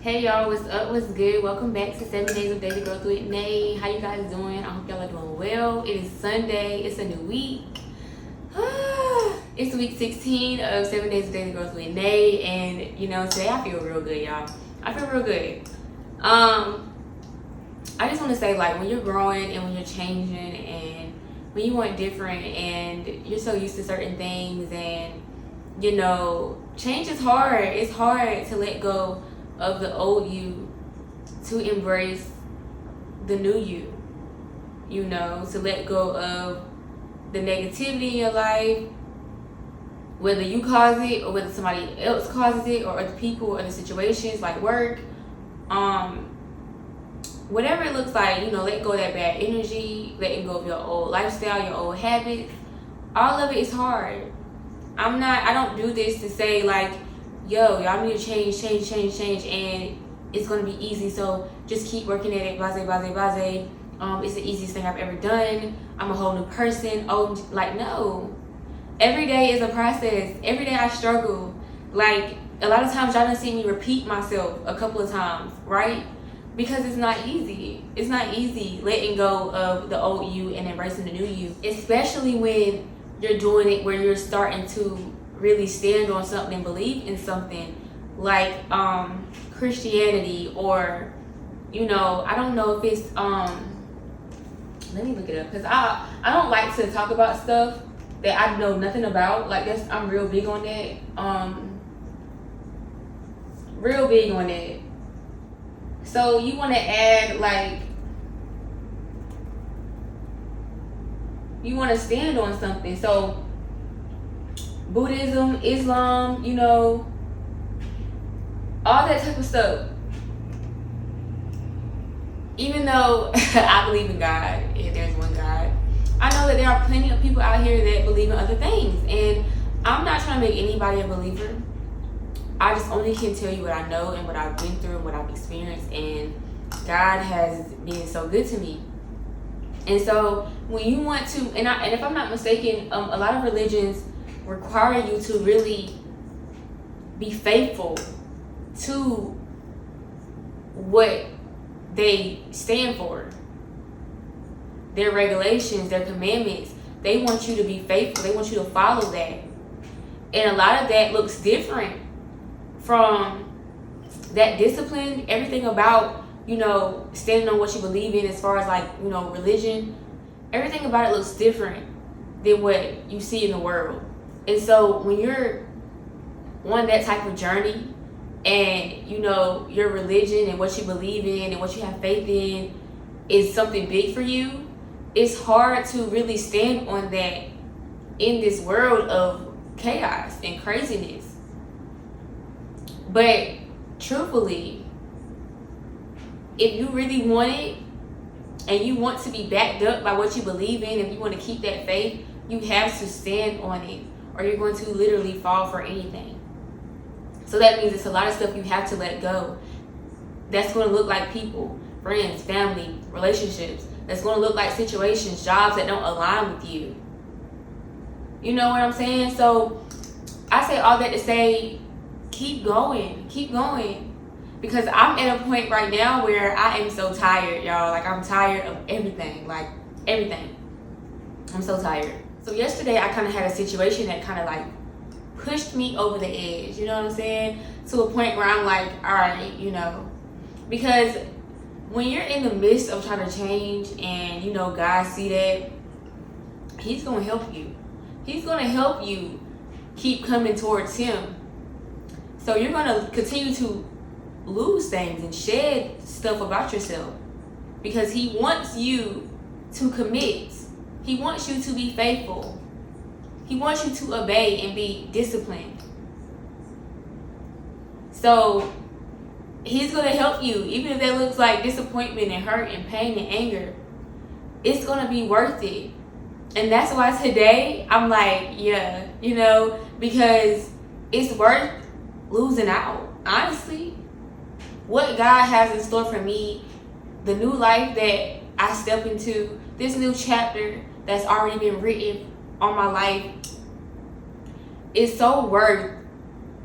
Hey y'all, what's up? What's good? Welcome back to 7 Days of Daily Growth with Nay. How you guys doing? I hope y'all are doing well. It is Sunday. It's a new week. It's week 16 of 7 Days of Daily Growth with Nay, and today I feel real good, y'all. I feel real good. I just want to say, like, when you're growing and when you're changing and when you want different and you're so used to certain things and change is hard. It's hard to let go of the old you to embrace the new you, to let go of the negativity in your life, whether you cause it or whether somebody else causes it, or other people or the situations like work, whatever it looks like, let go of that bad energy, letting go of your old lifestyle, your old habits. All of it is hard. I don't do this to say like, yo, y'all need to change, and it's gonna be easy, so just keep working at it, blase. It's the easiest thing I've ever done. I'm a whole new person. No. Every day is a process. Every day I struggle. Like, a lot of times y'all done see me repeat myself a couple of times, right? Because it's not easy. It's not easy letting go of the old you and embracing the new you, especially when you're doing it where you're starting to really stand on something and believe in something like Christianity, or I don't know if it's let me look it up, because I don't like to talk about stuff that I know nothing about. Like, I'm real big on that. Real big on that. So you want to add, like, you want to stand on something. So Buddhism, Islam, all that type of stuff. Even though I believe in God and there's one God, I know that there are plenty of people out here that believe in other things. And I'm not trying to make anybody a believer. I just only can tell you what I know and what I've been through and what I've experienced. And God has been so good to me. And so when you want to, and if I'm not mistaken, a lot of religions require you to really be faithful to what they stand for, their regulations, their commandments. They want you to be faithful. They want you to follow that. And a lot of that looks different from that discipline. Everything about, standing on what you believe in as far as like, religion, everything about it looks different than what you see in the world. And so when you're on that type of journey and, your religion and what you believe in and what you have faith in is something big for you, it's hard to really stand on that in this world of chaos and craziness. But truthfully, if you really want it and you want to be backed up by what you believe in, if you want to keep that faith, you have to stand on it, or you're going to literally fall for anything. So that means it's a lot of stuff you have to let go. That's going to look like people, friends, family, relationships. That's going to look like situations, jobs that don't align with you. You know what I'm saying? So I say all that to say, keep going. Because I'm at a point right now where I am so tired, y'all. Like, I'm tired of everything. Like, everything. I'm so tired. So yesterday I kind of had a situation that kind of like pushed me over the edge, you know what I'm saying? To a point where I'm like, all right, because when you're in the midst of trying to change and, God see that, he's going to help you. He's going to help you keep coming towards him. So you're going to continue to lose things and shed stuff about yourself because he wants you to commit. He wants you to be faithful. He wants you to obey and be disciplined. So he's going to help you, even if that looks like disappointment and hurt and pain and anger. It's going to be worth it. And that's why today I'm like, yeah, because it's worth losing out. Honestly, what God has in store for me, the new life that I step into, this new chapter that's already been written on my life, is so worth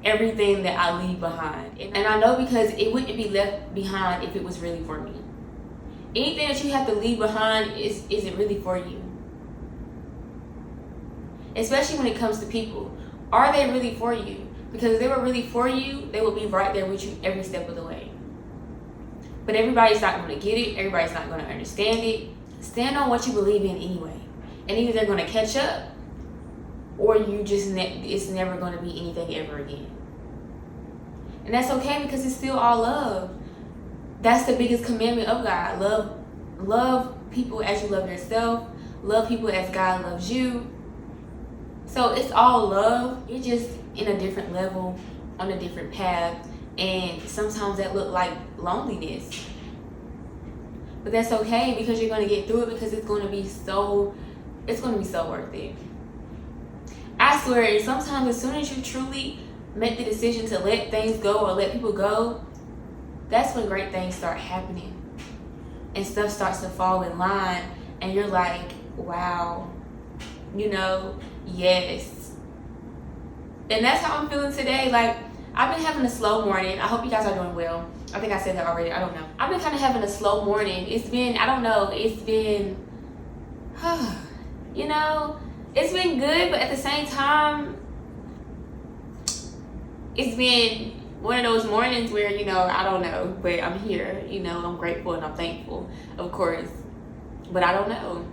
everything that I leave behind. And I know because it wouldn't be left behind if it was really for me. Anything that you have to leave behind isn't really for you. Especially when it comes to people. Are they really for you? Because if they were really for you, they would be right there with you every step of the way. But everybody's not going to get it. Everybody's not going to understand it. Stand on what you believe in anyway. And either they're going to catch up, or you just it's never going to be anything ever again. And that's okay, because it's still all love. That's the biggest commandment of God. Love people as you love yourself. Love people as God loves you. So it's all love. You're just in a different level, on a different path. And sometimes that look like loneliness. But that's okay, because you're going to get through it, because it's going to be so worth it. I swear, sometimes as soon as you truly make the decision to let things go or let people go, that's when great things start happening. And stuff starts to fall in line, and you're like, wow, yes. And that's how I'm feeling today. Like, I've been having a slow morning. I hope you guys are doing well. I think I said that already. I don't know. I've been kind of having a slow morning. It's been it's been good, but at the same time, it's been one of those mornings where, I don't know, but I'm here, I'm grateful and I'm thankful, of course, but I don't know,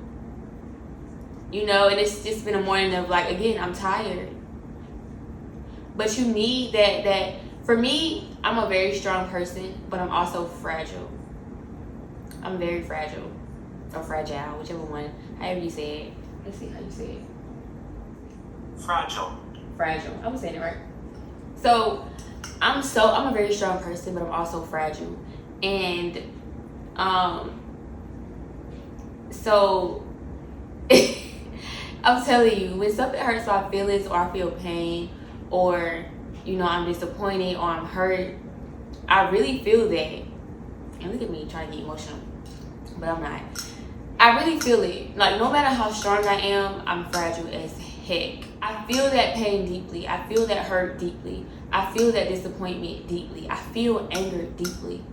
and it's just been a morning of, like, again, I'm tired, but you need that. For me, I'm a very strong person, but I'm also fragile. I'm very fragile, or fragile, whichever one, however you say it. Let's see how you say it. Fragile. I was saying it right. So I'm a very strong person, but I'm also fragile. And so I'm telling you, when something hurts my feelings, or I feel pain, or I'm disappointed, or I'm hurt, I really feel that. And look at me trying to get emotional, but I'm not. I really feel it. Like, no matter how strong I am, I'm fragile as heck. I feel that pain deeply. I feel that hurt deeply. I feel that disappointment deeply. I feel anger deeply.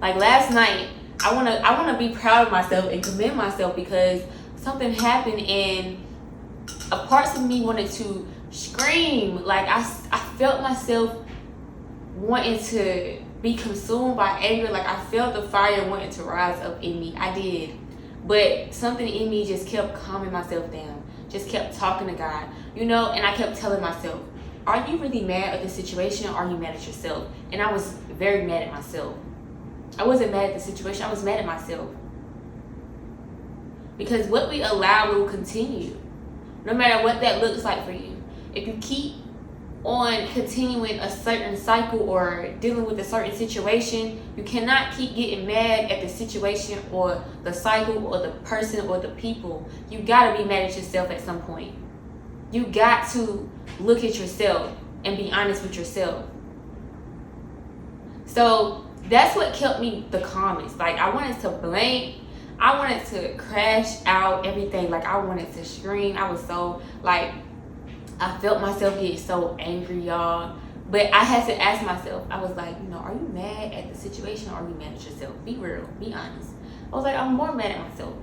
Like, last night, I wanna be proud of myself and commend myself, because something happened and a parts of me wanted to scream. Like, I felt myself wanting to be consumed by anger. Like, I felt the fire wanting to rise up in me. I did. But something in me just kept calming myself down. Just kept talking to God, and I kept telling myself, are you really mad at the situation, or are you mad at yourself? And I was very mad at myself. I wasn't mad at the situation. I was mad at myself. Because what we allow will continue, no matter what that looks like for you. If you keep on continuing a certain cycle or dealing with a certain situation, you cannot keep getting mad at the situation or the cycle or the person or the people. You gotta be mad at yourself at some point. You got to look at yourself and be honest with yourself. So that's what kept me the calmest. Like, I wanted to blank. I wanted to crash out everything. Like, I wanted to scream. I was so, like, I felt myself get so angry, y'all. But I had to ask myself, I was like, are you mad at the situation, or are you mad at yourself? Be real, be honest. I was like, I'm more mad at myself,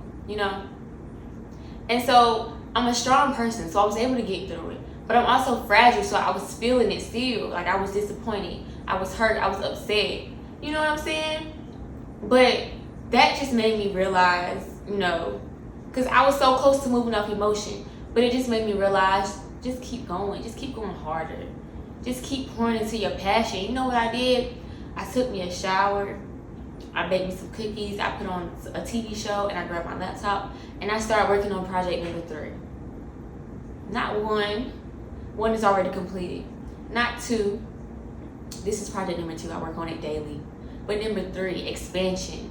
And so I'm a strong person, so I was able to get through it. But I'm also fragile, so I was feeling it still. Like, I was disappointed. I was hurt. I was upset. You know what I'm saying? But that just made me realize, because I was so close to moving off emotion. But it just made me realize, just keep going. Just keep going harder. Just keep pouring into your passion. You know what I did? I took me a shower. I baked me some cookies. I put on a TV show, and I grabbed my laptop, and I started working on project number 3. Not 1. 1 is already completed. Not 2. This is project number 2. I work on it daily. But number 3, expansion.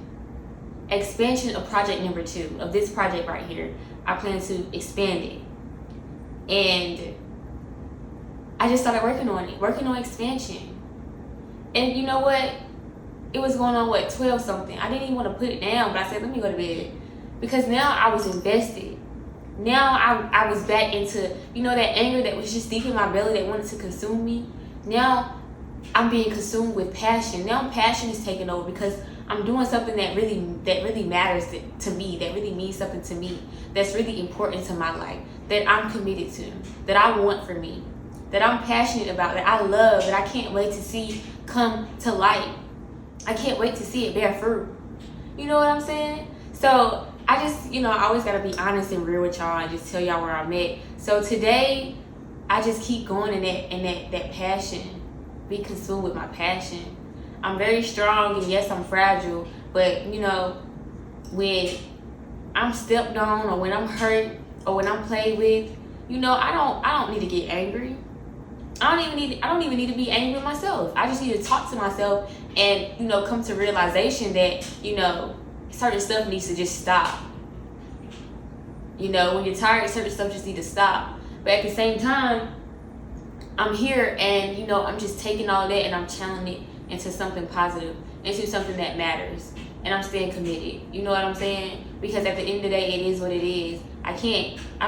Expansion of project number 2, of this project right here. I plan to expand it. And I just started working on expansion. And you know what? It was going on, 12 something. I didn't even want to put it down, but I said, let me go to bed. Because now I was invested. Now I was back into, that anger that was just deep in my belly that wanted to consume me. Now I'm being consumed with passion. Now passion is taking over because I'm doing something that really matters to me, that really means something to me, that's really important to my life, that I'm committed to, that I want for me, that I'm passionate about, that I love, that I can't wait to see come to light. I can't wait to see it bear fruit. You know what I'm saying? So I just, I always gotta be honest and real with y'all and just tell y'all where I'm at. So today, I just keep going in that passion, be consumed with my passion. I'm very strong, and yes, I'm fragile, but when I'm stepped on, or when I'm hurt, or when I'm played with, I don't need to get angry. I don't even need to be angry with myself. I just need to talk to myself and come to realization that certain stuff needs to just stop. When you're tired, certain stuff just need to stop. But at the same time, I'm here and I'm just taking all that and I'm channeling it into something positive, into something that matters, and I'm staying committed. You know what I'm saying? Because at the end of the day, it is what it is. I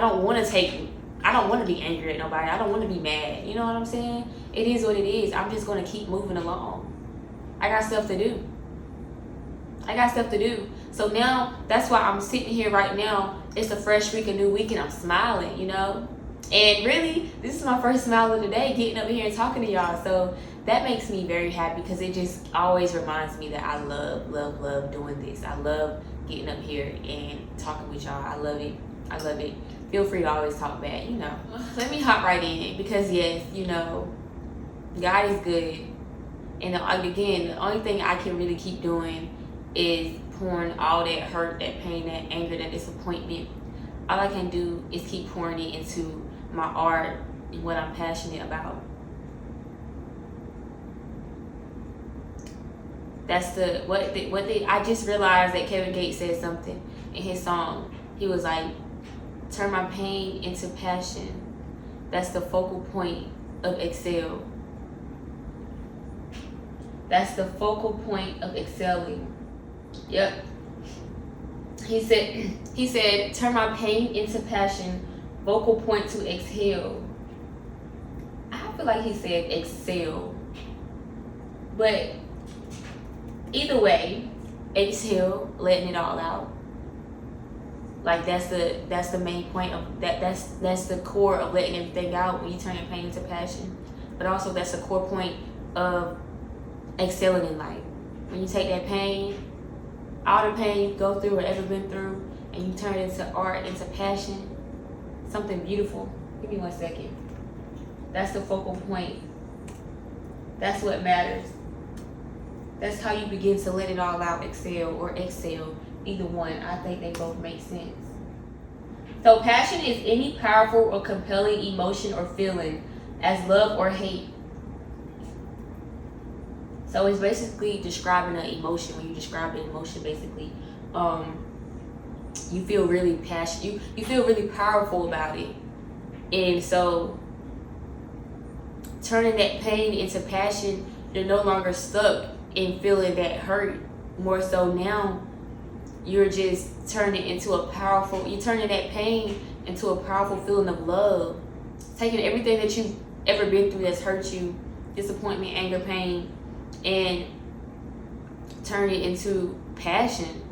don't want to be angry at nobody. I don't want to be mad. You know what I'm saying? It is what it is. I'm just going to keep moving along. I got stuff to do. So now, that's why I'm sitting here right now. It's a fresh week, a new week, and I'm smiling, And really, this is my first smile of the day, getting up here and talking to y'all. So that makes me very happy because it just always reminds me that I love doing this. I love getting up here and talking with y'all. I love it. Feel free to always talk back, Let me hop right in because yes, God is good. And again, the only thing I can really keep doing is pouring all that hurt, that pain, that anger, that disappointment. All I can do is keep pouring it into my art and what I'm passionate about. That's I just realized that Kevin Gates said something in his song. He was like, turn my pain into passion. That's the focal point of excel. That's the focal point of excelling. Yep. He said, turn my pain into passion, focal point to exhale. I feel like he said excel. But either way, exhale, letting it all out. Like that's the main point of that's the core of letting everything out when you turn your pain into passion. But also that's the core point of excelling in life. When you take that pain, all the pain you go through or ever been through, and you turn it into art, into passion, something beautiful. Give me 1 second. That's the focal point. That's what matters. That's how you begin to let it all out, excel or exhale. Either one. I think they both make sense. So passion is any powerful or compelling emotion or feeling, as love or hate. So it's basically describing an emotion. When you describe an emotion, basically, you feel really passionate. You feel really powerful about it. And so turning that pain into passion, you're no longer stuck in feeling that hurt. More so now, you're just turning that pain into a powerful feeling of love. Taking everything that you've ever been through that's hurt you, disappointment, anger, pain, and turn it into passion.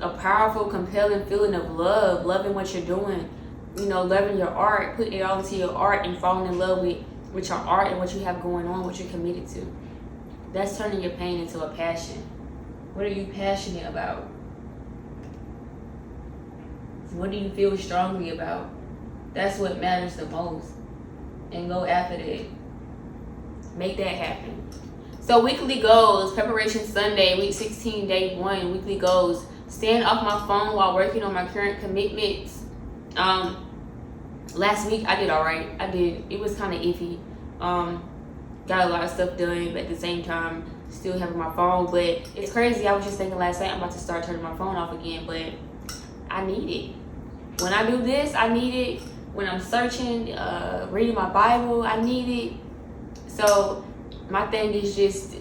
A powerful, compelling feeling of love, loving what you're doing, loving your art, putting it all into your art and falling in love with your art and what you have going on, what you're committed to. That's turning your pain into a passion. What are you passionate about? What do you feel strongly about? That's what matters the most. And go after that. Make that happen. So weekly goals, preparation Sunday, week 16, day 1, weekly goals. Staying off my phone while working on my current commitments. Last week I did all right. It was kind of iffy. Got a lot of stuff done, but at the same time, still having my phone. But it's crazy. I was just thinking last night I'm about to start turning my phone off again, but I need it. When I do this, I need it. When I'm searching, reading my Bible, I need it. So my thing is just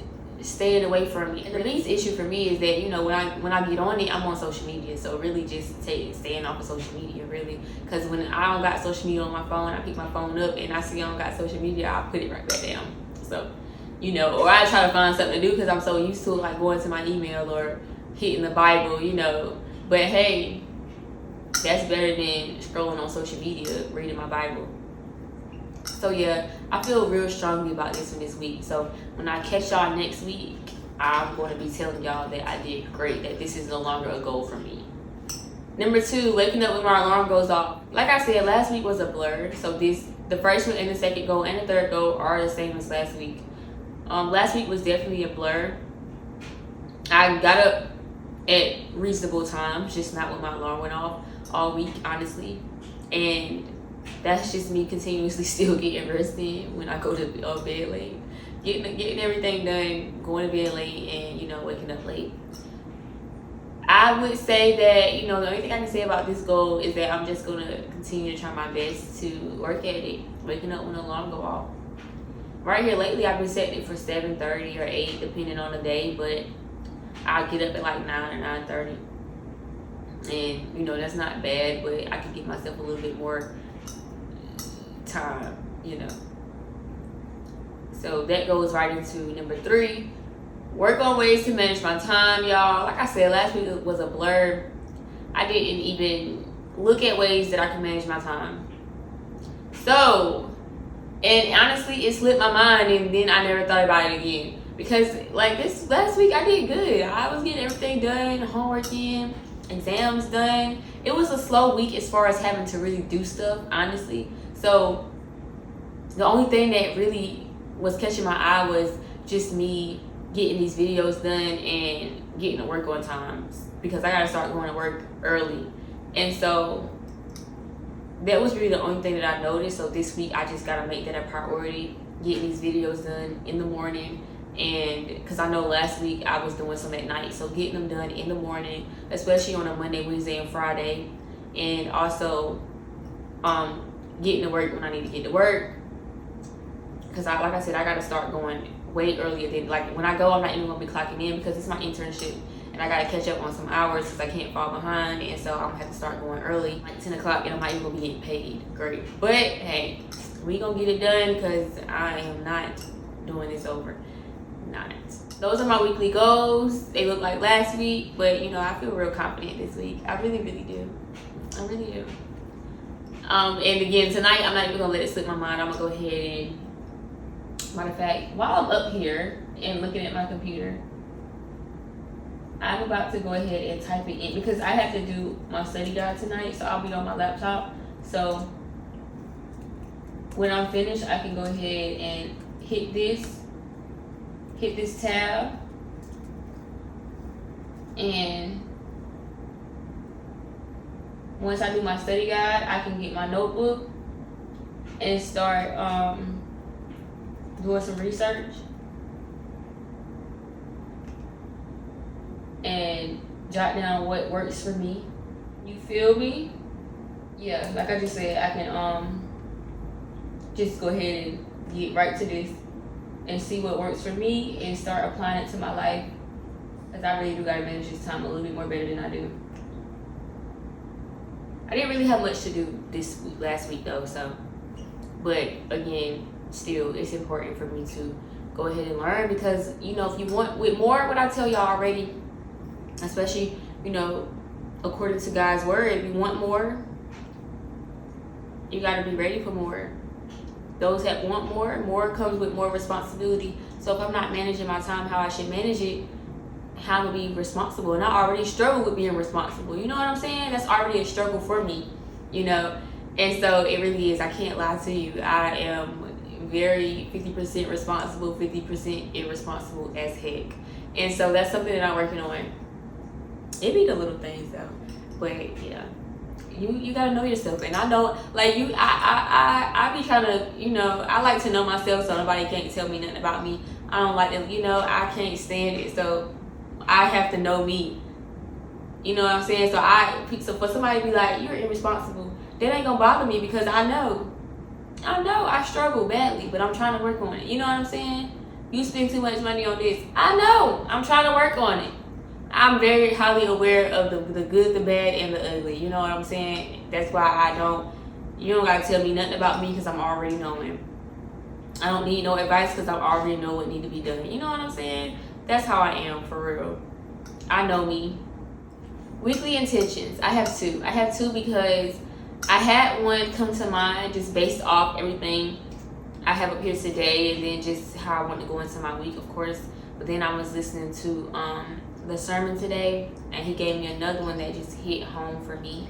staying away from it. And the biggest issue for me is that, you know, when I get on it, I'm on social media. So really just staying off of social media, really. Because when I don't got social media on my phone, I pick my phone up and I see I don't got social media, I'll put it right back down. So, you know, or I try to find something to do because I'm so used to like going to my email or hitting the Bible, you know. But hey, that's better than scrolling on social media, reading my Bible. So yeah, I feel real strongly about this one this week. So when I catch y'all next week, I'm going to be telling y'all that I did great, that this is no longer a goal for me. Number 2, waking up when my alarm goes off. Like I said, last week was a blur. So the first one and the second goal and the third goal are the same as last week. Last week was definitely a blur. I got up at reasonable times, just not when my alarm went off all week, honestly. And that's just me continuously still getting rested when I go to bed late. Getting everything done, going to bed late, and, you know, waking up late. I would say that, you know, the only thing I can say about this goal is that I'm just going to continue to try my best to work at it, waking up when the alarm go off. Right here lately, I've been setting it for 7:30 or 8, depending on the day, but I'll get up at like 9 or 9:30. And, you know, that's not bad, but I can give myself a little bit more time, you know. So that goes right into number 3. Work on ways to manage my time, y'all. Like I said, last week was a blur. I didn't even look at ways that I can manage my time. So, and honestly, it slipped my mind, and then I never thought about it again. Because like this last week, I did good. I was getting everything done, homework in, exams done. It was a slow week as far as having to really do stuff, honestly. So the only thing that really was catching my eye was just me getting these videos done and getting to work on time, because I gotta start going to work early. And so that was really the only thing that I noticed. So this week I just gotta make that a priority, getting these videos done in the morning. And because I know last week I was doing some at night, so getting them done in the morning, especially on a Monday, Wednesday, and Friday. And also getting to work when I need to get to work, because like I said, I gotta start going way earlier than, like, when I go, I'm not even gonna be clocking in because it's my internship and I gotta catch up on some hours because I can't fall behind. And so I'm gonna have to start going early, like 10 o'clock, and I'm not even gonna be getting paid. Great. But hey, we gonna get it done because I am not doing this over. Not. Those are my weekly goals. They look like last week, but you know, I feel real confident this week. I really, really do. I really do. And again, tonight I'm not even gonna let it slip my mind. I'm gonna go ahead and, matter of fact, while I'm up here and looking at my computer, I'm about to go ahead and type it in because I have to do my study guide tonight, so I'll be on my laptop. So when I'm finished, I can go ahead and hit this tab, and once I do my study guide, I can get my notebook and start doing some research and jot down what works for me. You feel me? Yeah, like I just said, I can just go ahead and get right to this and see what works for me and start applying it to my life, because I really do gotta manage this time a little bit more better than I do. I didn't really have much to do last week though, so, but again, still, it's important for me to go ahead and learn, because, you know, if you want with more, what I tell y'all already, especially, you know, according to God's word, if you want more, you got to be ready for more. Those that want more comes with more responsibility. So if I'm not managing my time how I should manage it, how to be responsible? And I already struggle with being responsible. You know what I'm saying? That's already a struggle for me, you know? And so it really is. I can't lie to you. I am very 50% responsible, 50% irresponsible as heck. And so that's something that I'm working on. It be the little things though. But yeah. You gotta know yourself, and I know, like, I be trying to, you know, I like to know myself so nobody can't tell me nothing about me. I don't like to, you know, I can't stand it, so I have to know me. You know what I'm saying? So for somebody to be like, you're irresponsible, that ain't gonna bother me, because I know I struggle badly, but I'm trying to work on it. You know what I'm saying? You spend too much money on this. I know. I'm trying to work on it. I'm very highly aware of the good, the bad, and the ugly. You know what I'm saying? That's why you don't gotta tell me nothing about me because I'm already knowing. I don't need no advice because I already know what need to be done. You know what I'm saying? That's how I am, for real. I know me. Weekly intentions. I have two. I have two because I had one come to mind just based off everything I have up here today, and then just how I want to go into my week, of course. But then I was listening to the sermon today, and he gave me another one that just hit home for me.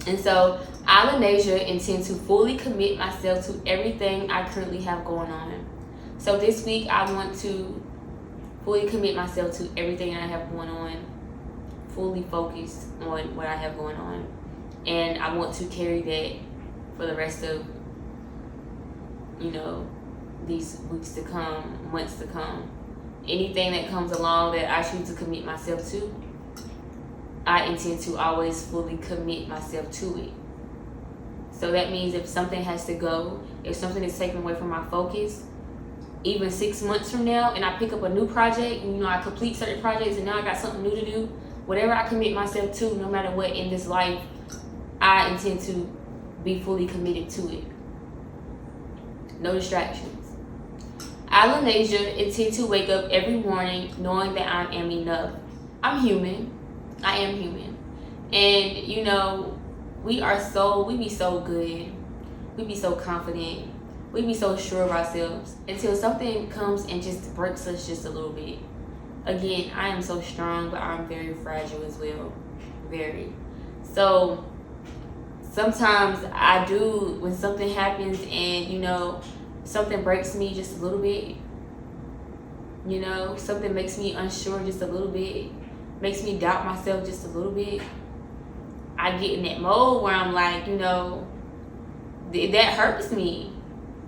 And so, alllll intend to fully commit myself to everything I currently have going on. So this week, I want to fully commit myself to everything I have going on, fully focused on what I have going on. And I want to carry that for the rest of, these weeks to come, months to come. Anything that comes along that I choose to commit myself to, I intend to always fully commit myself to it. So that means if something has to go, if something is taken away from my focus, even 6 months from now, and I pick up a new project, and I complete certain projects, and now I got something new to do, whatever I commit myself to, no matter what in this life, I intend to be fully committed to it. No distractions. alllll intend to wake up every morning knowing that I am enough. I'm human. I am human. And, we be so good. We be so confident. We be so sure of ourselves until something comes and just breaks us just a little bit. Again, I am so strong, but I'm very fragile as well. Very. So sometimes I do, when something happens and, something breaks me just a little bit, something makes me unsure just a little bit, makes me doubt myself just a little bit, I get in that mode where I'm like, that hurts me.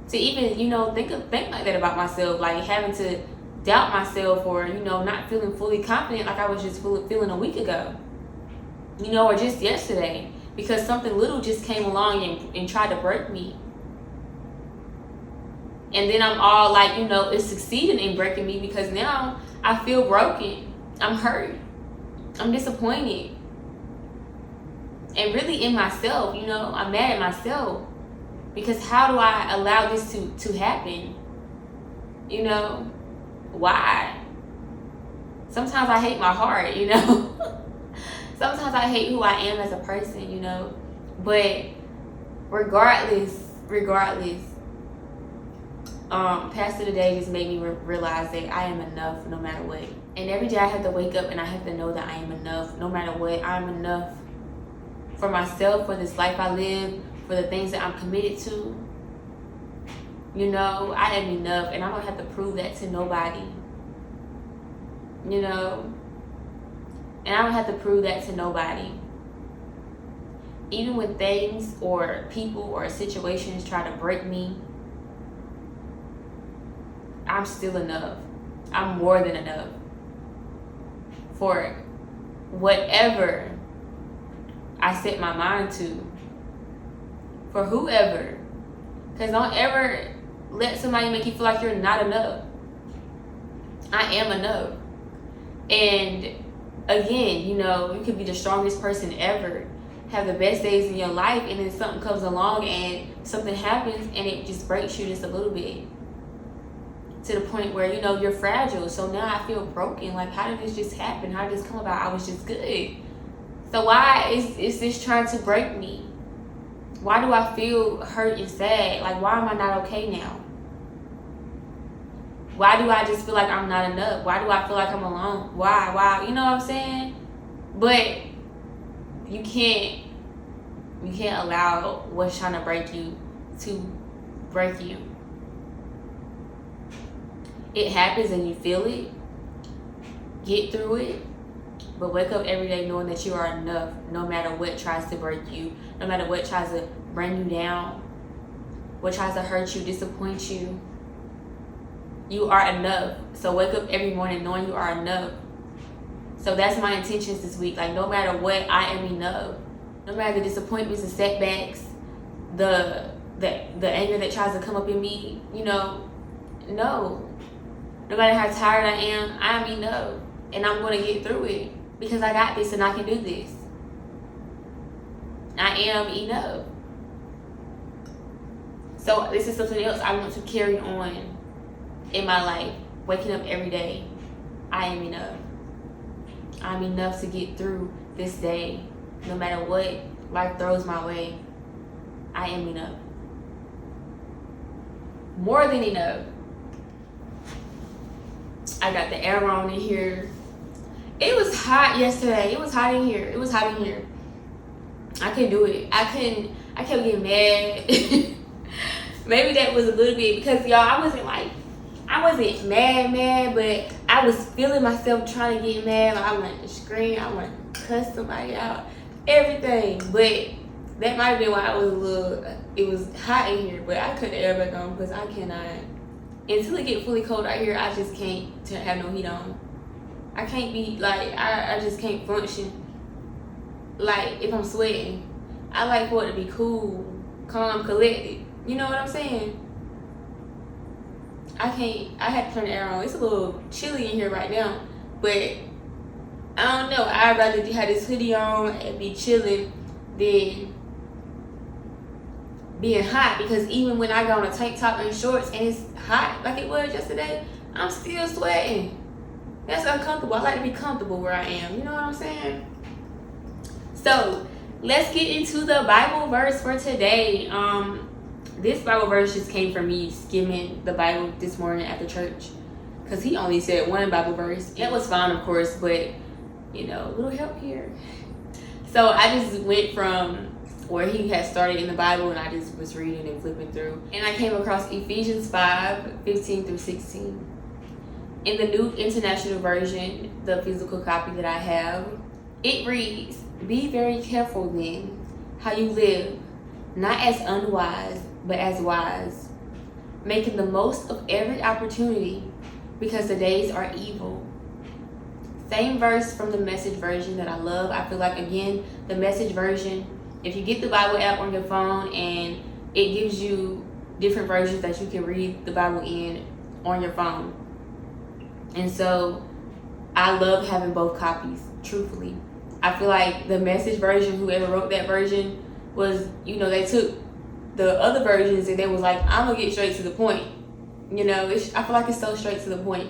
To even, think like that about myself, like having to doubt myself or, not feeling fully confident like I was just feeling a week ago, or just yesterday, because something little just came along and tried to break me. And then I'm all like, it's succeeding in breaking me because now I feel broken. I'm hurt. I'm disappointed. And really in myself, I'm mad at myself. Because how do I allow this to happen? Why? Sometimes I hate my heart, Sometimes I hate who I am as a person, But regardless, Pastor today just made me realize that I am enough no matter what. And every day I have to wake up and I have to know that I am enough no matter what. I'm enough for myself, for this life I live, for the things that I'm committed to. I am enough and I don't have to prove that to nobody. And I don't have to prove that to nobody. Even when things or people or situations try to break me, I'm still enough. I'm more than enough for whatever I set my mind to. For whoever. Because don't ever let somebody make you feel like you're not enough. I am enough. And again, you could be the strongest person ever, have the best days in your life, and then something comes along and something happens and it just breaks you just a little bit. To the point where, you're fragile. So now I feel broken. Like, how did this just happen? How did this come about? I was just good. So why is this trying to break me? Why do I feel hurt and sad? Like, why am I not okay now? Why do I just feel like I'm not enough? Why do I feel like I'm alone? Why? You know what I'm saying? But you can't allow what's trying to break you to break you. It happens and you feel it. Get through it. But wake up every day knowing that you are enough, no matter what tries to break you, no matter what tries to bring you down, what tries to hurt you, disappoint you. You are enough. So wake up every morning knowing you are enough. So that's my intentions this week. Like, no matter what, I am enough. No matter the disappointments and setbacks, the anger that tries to come up in me, no. No matter how tired I am enough. And I'm going to get through it because I got this and I can do this. I am enough. So this is something else I want to carry on in my life. Waking up every day. I am enough. I'm enough to get through this day. No matter what life throws my way. I am enough. More than enough. I got the air on in here. It was hot yesterday. It was hot in here. It was hot in here. I couldn't do it. I kept getting mad. Maybe that was a little bit because y'all, I wasn't mad, but I was feeling myself trying to get mad. Like I wanted to scream. I wanted to cuss somebody out. Everything. But that might have been why it was hot in here. But I cut the air back on because I cannot. Until it get fully cold out here, I just can't have no heat on. I can't be like, I just can't function. Like if I'm sweating, I like for it to be cool, calm, collected. You know what I'm saying? I had to turn the air on. It's a little chilly in here right now, but I don't know. I'd rather have this hoodie on and be chilling than being hot, because even when I go on a tank top and shorts and it's hot like it was yesterday, I'm still sweating. That's uncomfortable. I like to be comfortable where I am. You know what I'm saying? So let's get into the Bible verse for today. This Bible verse just came from me skimming the Bible this morning after church, because he only said one Bible verse. It was fine, of course, but you know, a little help here. So I just went from where he had started in the Bible, and I just was reading and flipping through, and I came across Ephesians 5:15-16. In the New International Version, the physical copy that I have, it reads, "Be very careful then how you live, not as unwise, but as wise, making the most of every opportunity, because the days are evil." Same verse from the Message version that I love. I feel like, again, the Message version, if you get the Bible app on your phone, and it gives you different versions that you can read the Bible in on your phone. And so I love having both copies, truthfully. I feel like the Message version, whoever wrote that version, was, you know, they took the other versions and they was like, I'm gonna get straight to the point. You know, I feel like it's so straight to the point.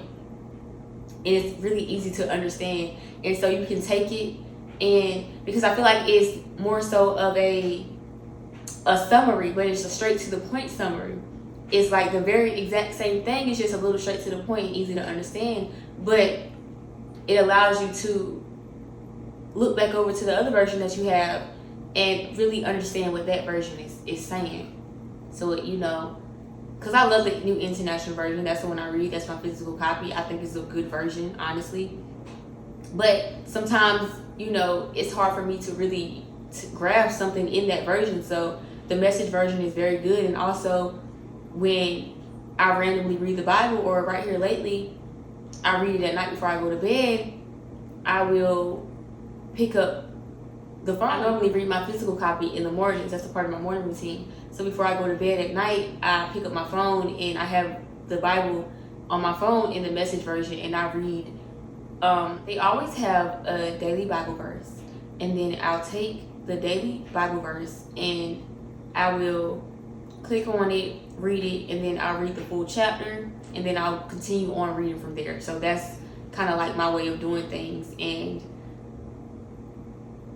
And it's really easy to understand. And so you can take it, and because I feel like it's more so of a summary, but it's a straight to the point summary. It's like the very exact same thing. It's just a little straight to the point, easy to understand. But it allows you to look back over to the other version that you have and really understand what that version is saying. So, you know, because I love the New International Version. That's the one I read. That's my physical copy. I think it's a good version, honestly. But sometimes, you know, it's hard for me to really grab something in that version. So the Message version is very good. And also, when I randomly read the Bible, or right here lately, I read it at night before I go to bed, I will pick up the phone. I normally read my physical copy in the mornings. That's a part of my morning routine. So before I go to bed at night, I pick up my phone and I have the Bible on my phone in the Message version, and I read. They always have a daily Bible verse, and then I'll take the daily Bible verse and I will click on it, read it, and then I'll read the full chapter, and then I'll continue on reading from there. So that's kind of like my way of doing things. And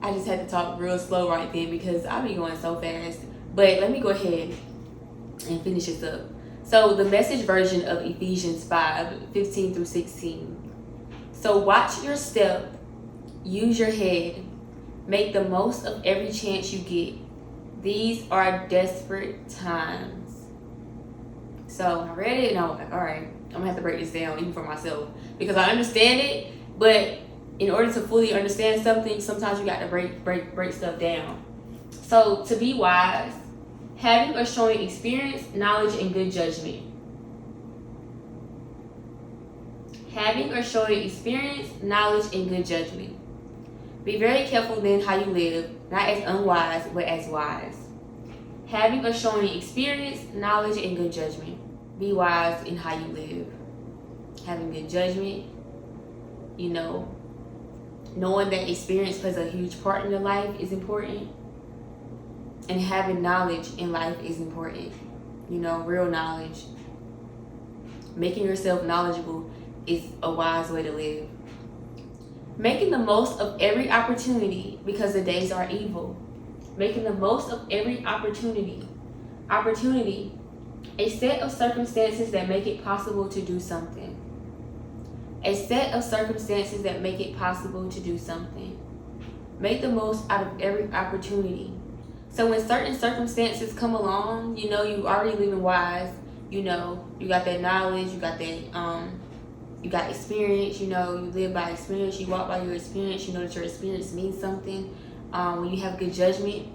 I just had to talk real slow right then because I'll be going so fast. But let me go ahead and finish this up. So the Message version of Ephesians 5:15-16. So watch your step, use your head, make the most of every chance you get. These are desperate times. So I read it and I was like, all right, I'm gonna have to break this down even for myself, because I understand it, but in order to fully understand something, sometimes you got to break stuff down. So to be wise, having or showing experience, knowledge, and good judgment. Having or showing experience, knowledge, and good judgment. Be very careful then how you live, not as unwise, but as wise. Having or showing experience, knowledge, and good judgment. Be wise in how you live. having good judgment, you know, knowing that experience plays a huge part in your life is important. And having knowledge in life is important, you know, real knowledge. Making yourself knowledgeable is a wise way to live. Making the most of every opportunity because the days are evil. Making the most of every opportunity. Opportunity, a set of circumstances that make it possible to do something. A set of circumstances that make it possible to do something. Make the most out of every opportunity. So when certain circumstances come along, you know, you already living wise, you know, you got that knowledge, you got that, you got experience, you know, you live by experience, you walk by your experience, you know that your experience means something. When you have good judgment,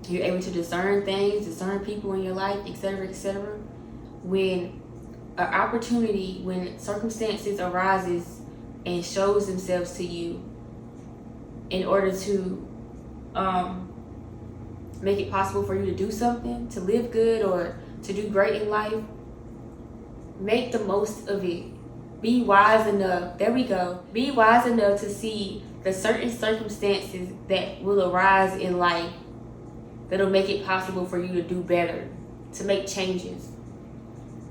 you're able to discern things, discern people in your life, etc., etc. When an opportunity, when circumstances arises and shows themselves to you in order to make it possible for you to do something, to live good or to do great in life, make the most of it. Be wise enough, there we go, be wise enough to see the certain circumstances that will arise in life that'll make it possible for you to do better, to make changes.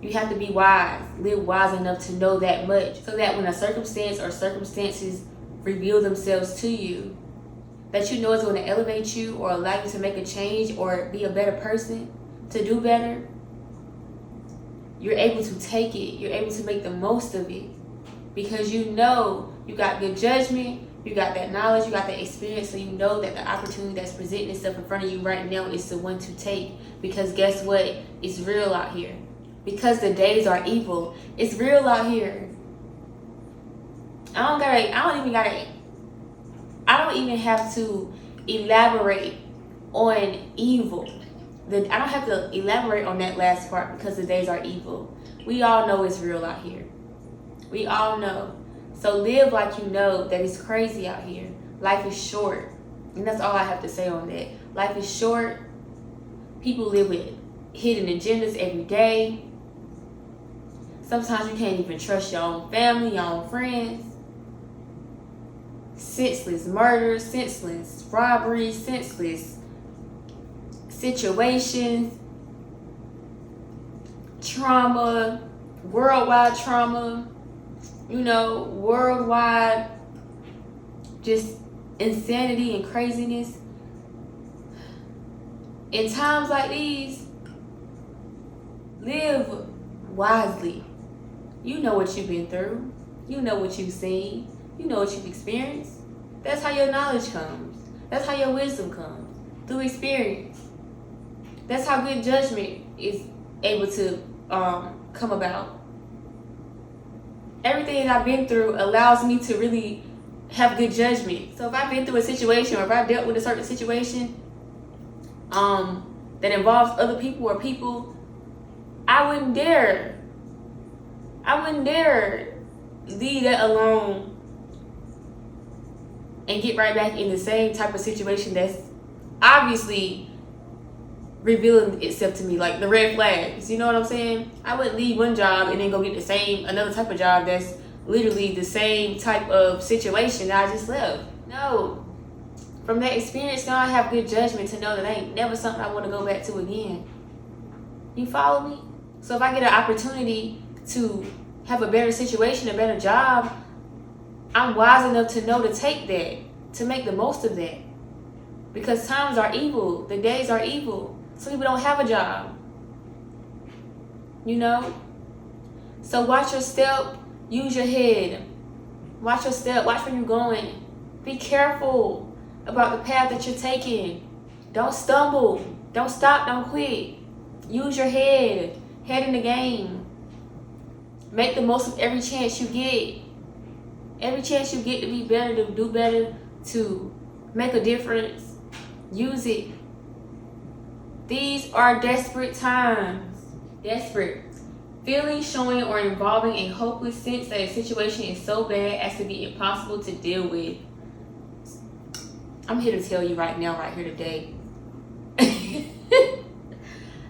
You have to be wise, live wise enough to know that much, so that when a circumstance or circumstances reveal themselves to you, that you know is going to elevate you or allow you to make a change or be a better person, to do better, you're able to take it. You're able to make the most of it because you know you got good judgment, you got that knowledge, you got that experience, so you know that the opportunity that's presenting itself in front of you right now is the one to take. Because guess what? It's real out here. Because the days are evil. It's real out here. I don't even have to elaborate on evil. I don't have to elaborate on that last part because the days are evil. We all know it's real out here. We all know. So live like you know that it's crazy out here. Life is short. And that's all I have to say on that. Life is short. People live with hidden agendas every day. Sometimes you can't even trust your own family, your own friends. Senseless murders, senseless robberies, senseless situations, trauma, worldwide trauma, you know, worldwide just insanity and craziness. In times like these, live wisely. You know what you've been through. You know what you've seen. You know what you've experienced. That's how your knowledge comes. That's how your wisdom comes. Through experience. That's how good judgment is able to come about. Everything that I've been through allows me to really have good judgment. So if I've been through a situation or if I dealt with a certain situation that involves other people or people, I wouldn't dare leave that alone and get right back in the same type of situation that's obviously revealing itself to me, like the red flags. You know what I'm saying? I wouldn't leave one job and then go get another type of job that's literally the same type of situation that I just left. No. From that experience, now I have good judgment to know that ain't never something I want to go back to again. You follow me? So if I get an opportunity to have a better situation, a better job, I'm wise enough to know to take that, to make the most of that. Because times are evil. The days are evil. Some people don't have a job. You know? So watch your step. Use your head. Watch your step. Watch where you're going. Be careful about the path that you're taking. Don't stumble. Don't stop. Don't quit. Use your head. Head in the game. Make the most of every chance you get. Every chance you get to be better, to do better, to make a difference. Use it. These are desperate times. Desperate. Feeling, showing, or involving a hopeless sense that a situation is so bad as to be impossible to deal with. I'm here to tell you right now, right here today.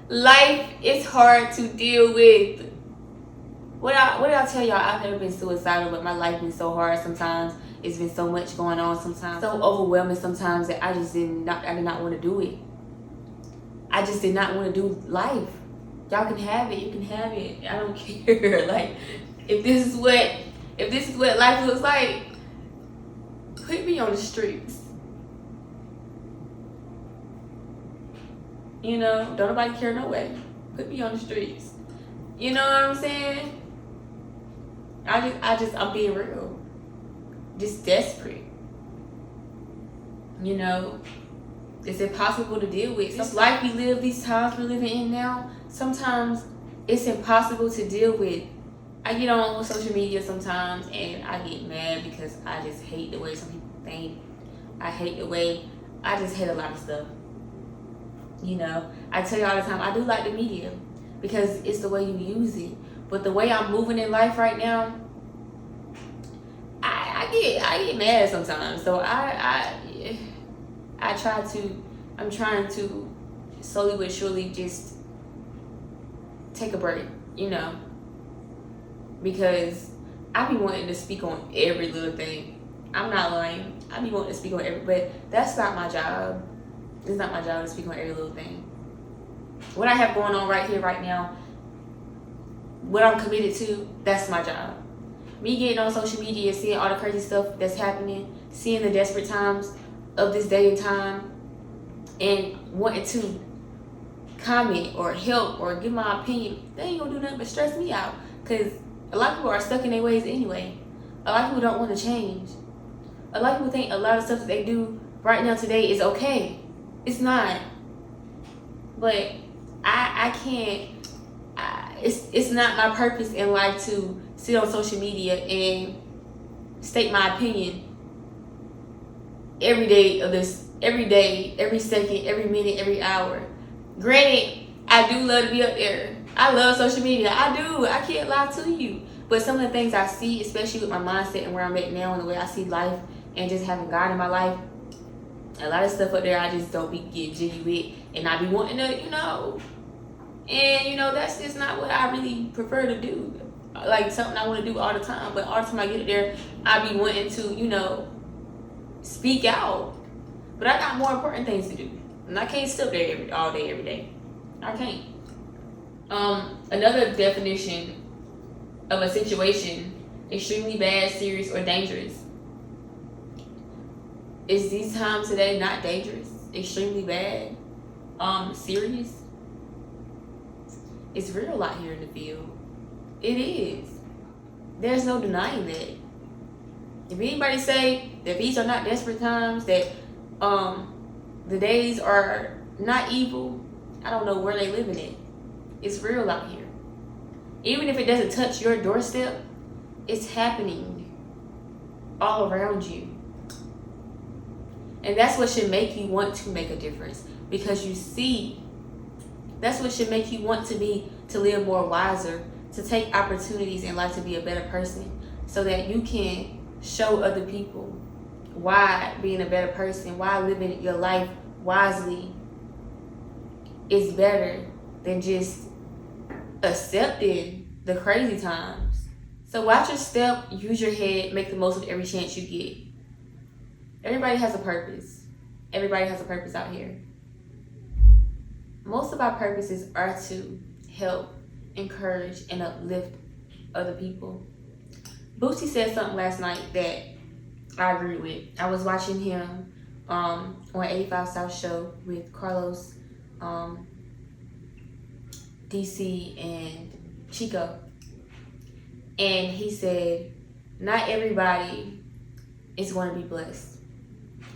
Life is hard to deal with. What did I tell y'all? I've never been suicidal, but my life been so hard sometimes. It's been so much going on sometimes. So overwhelming sometimes that I did not want to do it. I just did not want to do life. Y'all can have it. You can have it. I don't care. Like, if this is what life looks like, put me on the streets. You know, don't nobody care no way. Put me on the streets. You know what I'm saying? I'm being real. Just desperate. You know, it's impossible to deal with. This life we live, these times we're living in now, sometimes it's impossible to deal with. I get on social media sometimes and I get mad because I just hate the way some people think. I hate a lot of stuff. You know, I tell you all the time, I do like the media because it's the way you use it. But the way I'm moving in life right now, I get mad sometimes. So I'm trying to slowly but surely just take a break, you know, because I be wanting to speak on every little thing. I'm not lying. I be wanting to speak on but that's not my job. It's not my job to speak on every little thing. What I have going on right here, right now, what I'm committed to, that's my job. Me getting on social media, seeing all the crazy stuff that's happening, seeing the desperate times of this day and time, and wanting to comment or help or give my opinion, they ain't gonna do nothing but stress me out. Because a lot of people are stuck in their ways anyway. A lot of people don't want to change. A lot of people think a lot of stuff that they do right now today is okay. It's not. But I can't. It's not my purpose in life to sit on social media and state my opinion every day, every second, every minute, every hour. Granted, I do love to be up there. I love social media. I do. I can't lie to you. But some of the things I see, especially with my mindset and where I'm at now and the way I see life and just having God in my life, a lot of stuff up there I just don't be getting jiggy with, and I be wanting to, you know, and you know, that's just not what I really prefer to do. Like something I want to do all the time, but all the time I get up there, I be wanting to, you know, speak out. But I got more important things to do, and I can't sit there all day, every day. I can't. Another definition of a situation: extremely bad, serious, or dangerous. Is these times today not dangerous? Extremely bad? Serious? It's real out here in the field. It is. There's no denying that. If anybody say that these are not desperate times, that the days are not evil, I don't know where they living in. It's real out here. Even if it doesn't touch your doorstep, it's happening all around you. And that's what should make you want to make a difference, because you see. That's what should make you want to live more wiser, to take opportunities in life to be a better person, so that you can show other people why being a better person, why living your life wisely is better than just accepting the crazy times. So watch your step, use your head, make the most of every chance you get. Everybody has a purpose. Everybody has a purpose out here. Most of our purposes are to help, encourage, and uplift other people. Boosie said something last night that I agree with. I was watching him on 85 South Show with Carlos, DC, and Chico. And he said, not everybody is going to be blessed.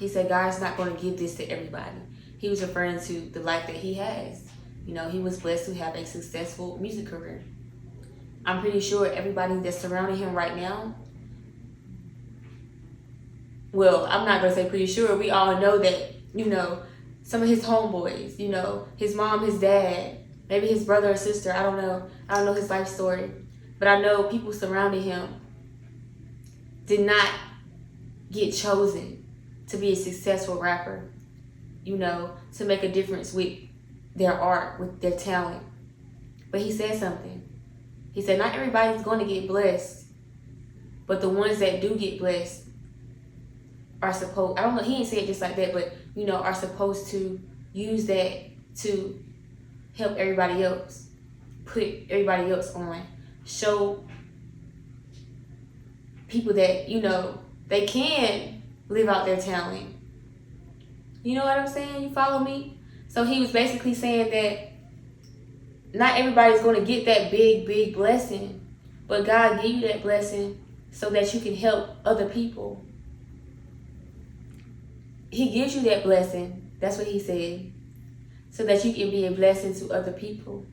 He said, God's not going to give this to everybody. He was referring to the life that he has. You know, he was blessed to have a successful music career. I'm pretty sure everybody that's surrounding him right now, well, I'm not going to say pretty sure. We all know that, you know, some of his homeboys, you know, his mom, his dad, maybe his brother or sister, I don't know. I don't know his life story. But I know people surrounding him did not get chosen to be a successful rapper, you know, to make a difference with their art, with their talent. But he said something. He said, not everybody's going to get blessed, but the ones that do get blessed are supposed, I don't know, he didn't say it just like that, but, are supposed to use that to help everybody else, put everybody else on, show people that, they can live out their talent. You know what I'm saying? You follow me? So he was basically saying that not everybody's going to get that big blessing, but God gave you that blessing so that you can help other people. He gives you that blessing, that's what he said, so that you can be a blessing to other people,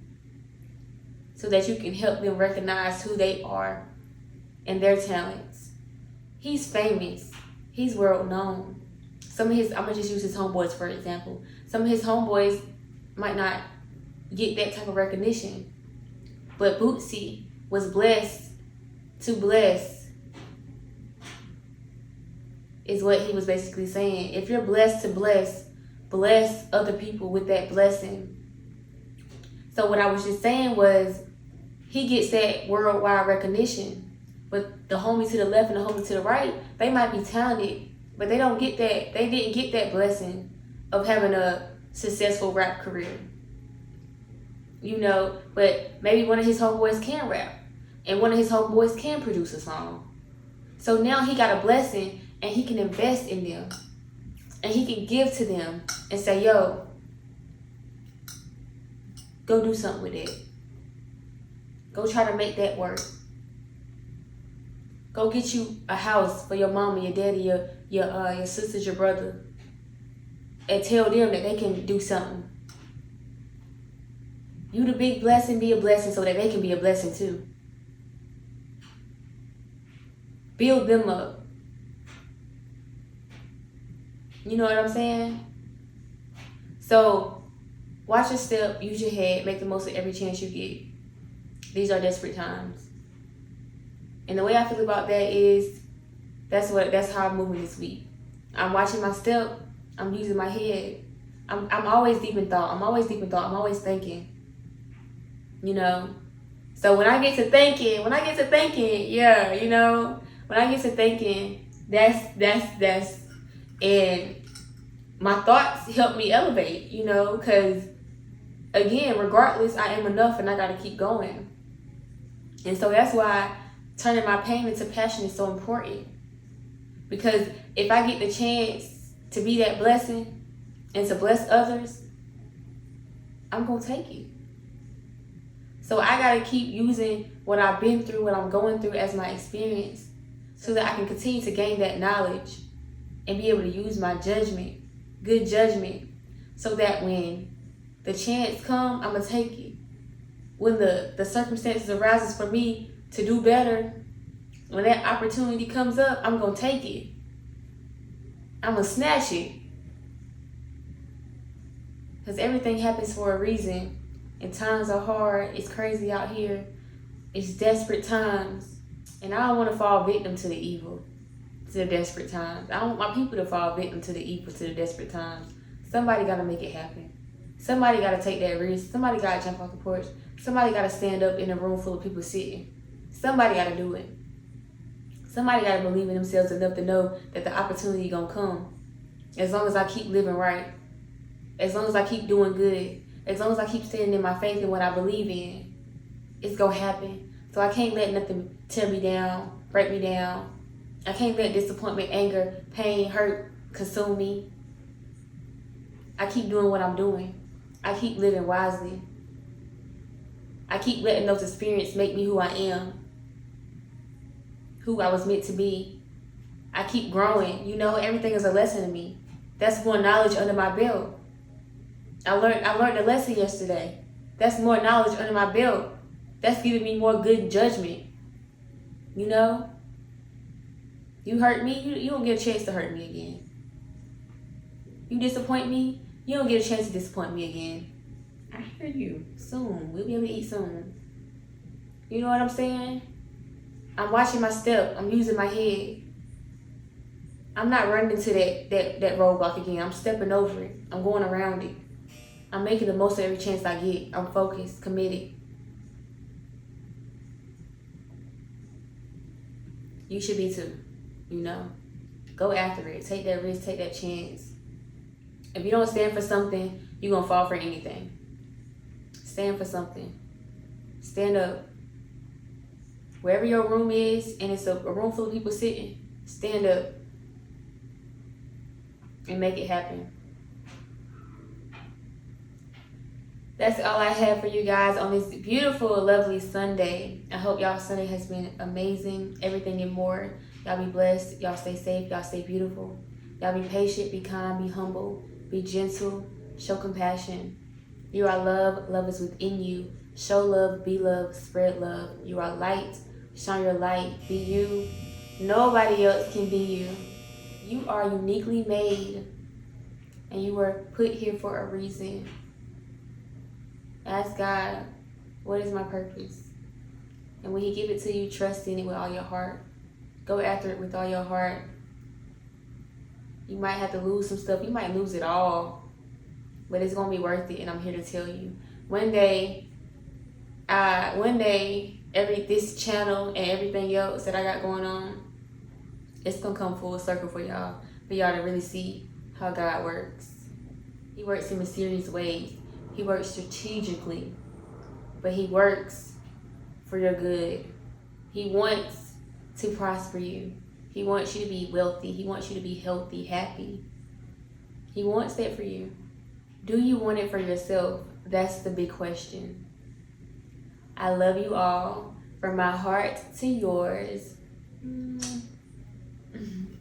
so that you can help them recognize who they are and their talents. He's famous. He's world known. I'm going to just use his homeboys for example. Some of his homeboys might not get that type of recognition, but Bootsy was blessed to bless, is what he was basically saying. If you're blessed to bless other people with that blessing. So what I was just saying was, he gets that worldwide recognition, but the homie to the left and the homie to the right, they might be talented, but they don't get that. They didn't get that blessing of having a successful rap career. But maybe one of his homeboys can rap, and one of his homeboys can produce a song. So now he got a blessing, and he can invest in them, and he can give to them and say, yo, go do something with it. Go try to make that work. Go get you a house for your mama, your daddy, your sisters, your brother, and tell them that they can do something. You the big blessing, be a blessing so that they can be a blessing too. Build them up. You know what I'm saying? So, watch your step, use your head, make the most of every chance you get. These are desperate times. And the way I feel about that is, that's how I'm moving this week. I'm watching my step, I'm using my head. I'm always deep in thought. I'm always thinking. So when I get to thinking, when I get to thinking, that's and my thoughts help me elevate, because again, regardless, I am enough and I gotta keep going. And so that's why turning my pain into passion is so important. Because if I get the chance to be that blessing and to bless others, I'm gonna take it. So I gotta keep using what I've been through, what I'm going through as my experience, so that I can continue to gain that knowledge and be able to use my judgment, good judgment, so that when the chance comes, I'm gonna take it. When the circumstances arises for me to do better, when that opportunity comes up, I'm gonna take it. I'm gonna snatch it. Because everything happens for a reason. And times are hard. It's crazy out here. It's desperate times. And I don't want to fall victim to the evil, to the desperate times. I don't want my people to fall victim to the evil, to the desperate times. Somebody got to make it happen. Somebody got to take that risk. Somebody got to jump off the porch. Somebody got to stand up in a room full of people sitting. Somebody got to do it. Somebody got to believe in themselves enough to know that the opportunity going to come. As long as I keep living right. As long as I keep doing good. As long as I keep standing in my faith in what I believe in, it's going to happen. So I can't let nothing tear me down, break me down. I can't let disappointment, anger, pain, hurt consume me. I keep doing what I'm doing. I keep living wisely. I keep letting those experiences make me who I am, who I was meant to be. I keep growing. Everything is a lesson to me. That's more knowledge under my belt. I learned a lesson yesterday. That's more knowledge under my belt. That's giving me more good judgment. You hurt me, you don't get a chance to hurt me again. You disappoint me, you don't get a chance to disappoint me again. I hear you. Soon. We'll be able to eat soon. You know what I'm saying? I'm watching my step. I'm using my head. I'm not running into that roadblock again. I'm stepping over it. I'm going around it. I'm making the most of every chance I get. I'm focused, committed. You should be too, you know. Go after it. Take that risk, take that chance. If you don't stand for something, you're going to fall for anything. Stand for something. Stand up. Wherever your room is and it's a room full of people sitting, stand up and make it happen. That's all I have for you guys on this beautiful, lovely Sunday. I hope y'all Sunday has been amazing. Everything and more. Y'all be blessed. Y'all stay safe. Y'all stay beautiful. Y'all be patient, be kind, be humble, be gentle, show compassion. You are love. Love is within you. Show love, be love, spread love. You are light. Shine your light. Be you. Nobody else can be you. You are uniquely made. And you were put here for a reason. Ask God, what is my purpose? And when He give it to you, trust in it with all your heart. Go after it with all your heart. You might have to lose some stuff. You might lose it all. But it's going to be worth it. And I'm here to tell you. One day, this channel and everything else that I got going on, it's going to come full circle for y'all. For y'all to really see how God works. He works in mysterious ways. He works strategically, but He works for your good. He wants to prosper you. He wants you to be wealthy. He wants you to be healthy, happy. He wants that for you. Do you want it for yourself? That's the big question. I love you all from my heart to yours.